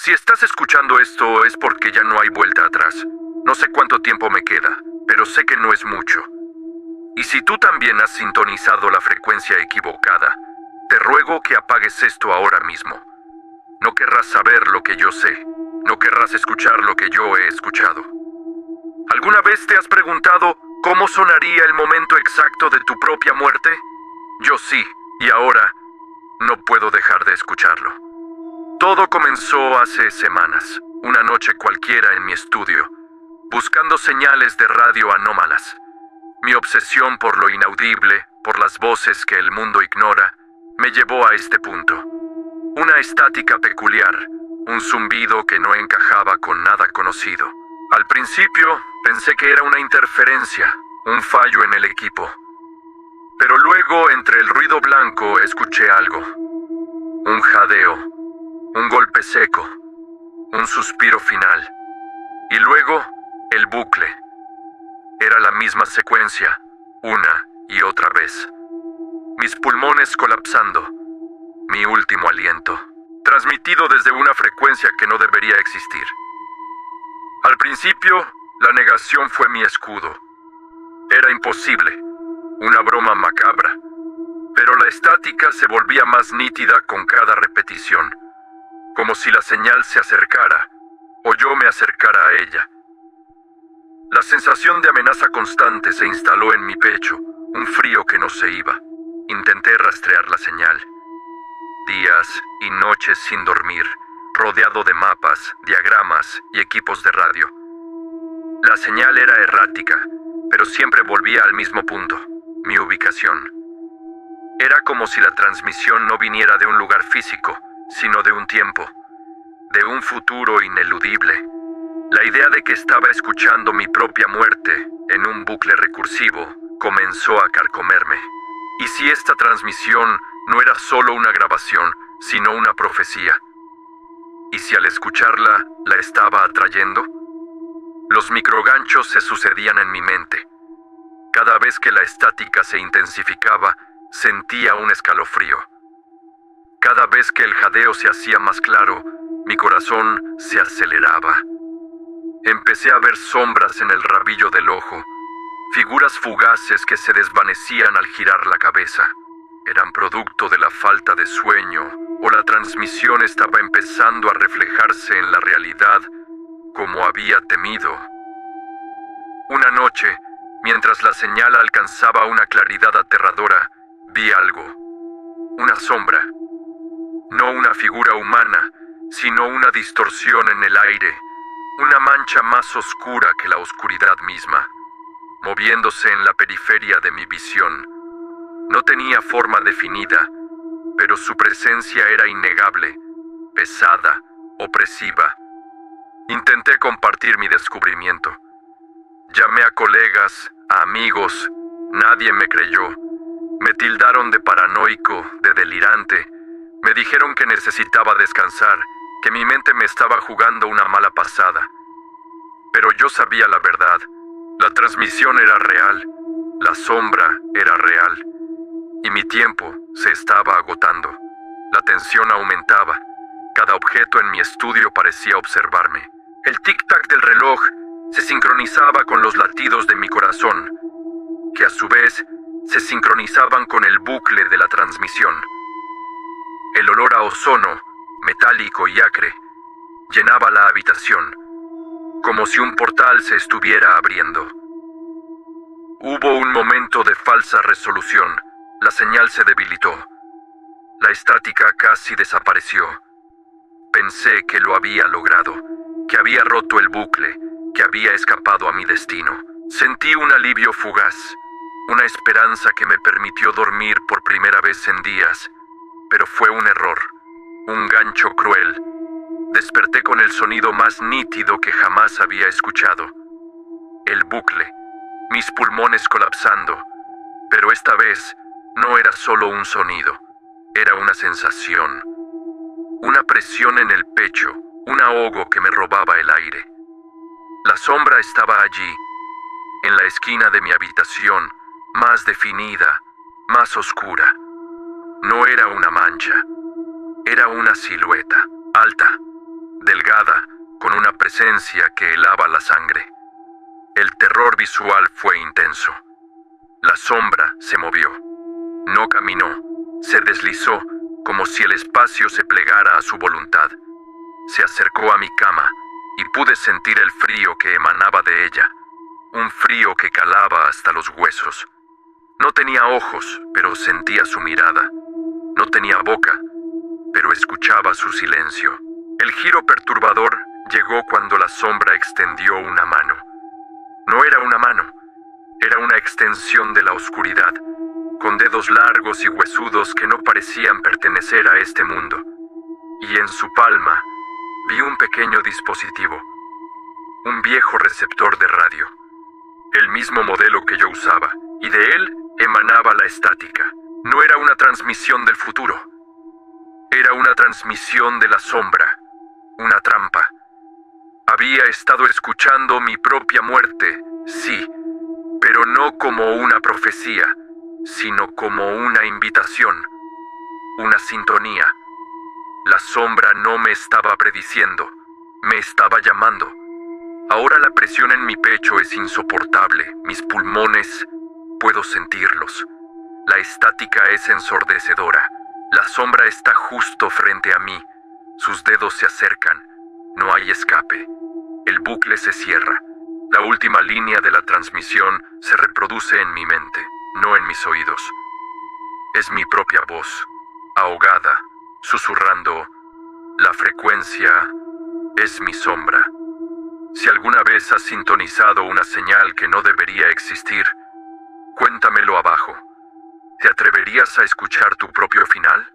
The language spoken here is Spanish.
Si estás escuchando esto es porque ya no hay vuelta atrás. No sé cuánto tiempo me queda, pero sé que no es mucho. Y si tú también has sintonizado la frecuencia equivocada, te ruego que apagues esto ahora mismo. No querrás saber lo que yo sé. No querrás escuchar lo que yo he escuchado. ¿Alguna vez te has preguntado cómo sonaría el momento exacto de tu propia muerte? Yo sí, y ahora no puedo dejar de escucharlo. Todo comenzó hace semanas, una noche cualquiera en mi estudio, buscando señales de radio anómalas. Mi obsesión por lo inaudible, por las voces que el mundo ignora, me llevó a este punto. Una estática peculiar, un zumbido que no encajaba con nada conocido. Al principio pensé que era una interferencia, un fallo en el equipo. Pero luego, entre el ruido blanco, escuché algo. Un jadeo, un golpe seco, un suspiro final. Y luego, el bucle. Era la misma secuencia, una y otra vez. Mis pulmones colapsando. Mi último aliento, transmitido desde una frecuencia que no debería existir. Al principio, la negación fue mi escudo. Era imposible, una broma macabra, pero la estática se volvía más nítida con cada repetición, como si la señal se acercara, o yo me acercara a ella. La sensación de amenaza constante se instaló en mi pecho, un frío que no se iba. Intenté rastrear la señal. Días y noches sin dormir, rodeado de mapas, diagramas y equipos de radio. La señal era errática, pero siempre volvía al mismo punto, mi ubicación. Era como si la transmisión no viniera de un lugar físico, sino de un tiempo, de un futuro ineludible. La idea de que estaba escuchando mi propia muerte en un bucle recursivo comenzó a carcomerme. ¿Y si esta transmisión no era solo una grabación, sino una profecía? ¿Y si al escucharla la estaba atrayendo? Los microganchos se sucedían en mi mente. Cada vez que la estática se intensificaba, sentía un escalofrío. Cada vez que el jadeo se hacía más claro, mi corazón se aceleraba. Empecé a ver sombras en el rabillo del ojo, figuras fugaces que se desvanecían al girar la cabeza. ¿Eran producto de la falta de sueño o la transmisión estaba empezando a reflejarse en la realidad como había temido? Una noche, mientras la señal alcanzaba una claridad aterradora, vi algo. Una sombra. No una figura humana, sino una distorsión en el aire, una mancha más oscura que la oscuridad misma, moviéndose en la periferia de mi visión. No tenía forma definida, pero su presencia era innegable, pesada, opresiva. Intenté compartir mi descubrimiento. Llamé a colegas, a amigos, nadie me creyó. Me tildaron de paranoico, de delirante. Me dijeron que necesitaba descansar, que mi mente me estaba jugando una mala pasada. Pero yo sabía la verdad. La transmisión era real, la sombra era real, y mi tiempo se estaba agotando. La tensión aumentaba. Cada objeto en mi estudio parecía observarme. El tic-tac del reloj se sincronizaba con los latidos de mi corazón, que a su vez se sincronizaban con el bucle de la transmisión. El olor a ozono, metálico y acre, llenaba la habitación, como si un portal se estuviera abriendo. Hubo un momento de falsa resolución. La señal se debilitó. La estática casi desapareció. Pensé que lo había logrado, que había roto el bucle, que había escapado a mi destino. Sentí un alivio fugaz, una esperanza que me permitió dormir por primera vez en días, pero fue un error, un gancho cruel. Desperté con el sonido más nítido que jamás había escuchado. El bucle, mis pulmones colapsando, pero esta vez no era solo un sonido, era una sensación, una presión en el pecho, un ahogo que me robaba el aire. La sombra estaba allí, en la esquina de mi habitación, más definida, más oscura. No era una mancha, era una silueta, alta, delgada. mirada con una presencia que helaba la sangre. El terror visual fue intenso. La sombra se movió. No caminó, se deslizó como si el espacio se plegara a su voluntad. Se acercó a mi cama y pude sentir el frío que emanaba de ella, un frío que calaba hasta los huesos. No tenía ojos, pero sentía su mirada. No tenía boca, pero escuchaba su silencio. El giro perturbador llegó cuando la sombra extendió una mano. No era una mano, era una extensión de la oscuridad, con dedos largos y huesudos que no parecían pertenecer a este mundo. Y en su palma vi un pequeño dispositivo, un viejo receptor de radio, el mismo modelo que yo usaba, y de él emanaba la estática. No era una transmisión del futuro, era una transmisión de la sombra, una trampa. Había estado escuchando mi propia muerte, sí, pero no como una profecía, sino como una invitación, una sintonía. La sombra no me estaba prediciendo, me estaba llamando. Ahora la presión en mi pecho es insoportable, mis pulmones, puedo sentirlos. La estática es ensordecedora. La sombra está justo frente a mí. Sus dedos se acercan. No hay escape. El bucle se cierra. La última línea de la transmisión se reproduce en mi mente, no en mis oídos. Es mi propia voz, ahogada, susurrando. La frecuencia es mi sombra. Si alguna vez has sintonizado una señal que no debería existir, cuéntamelo abajo. ¿Te atreverías a escuchar tu propio final?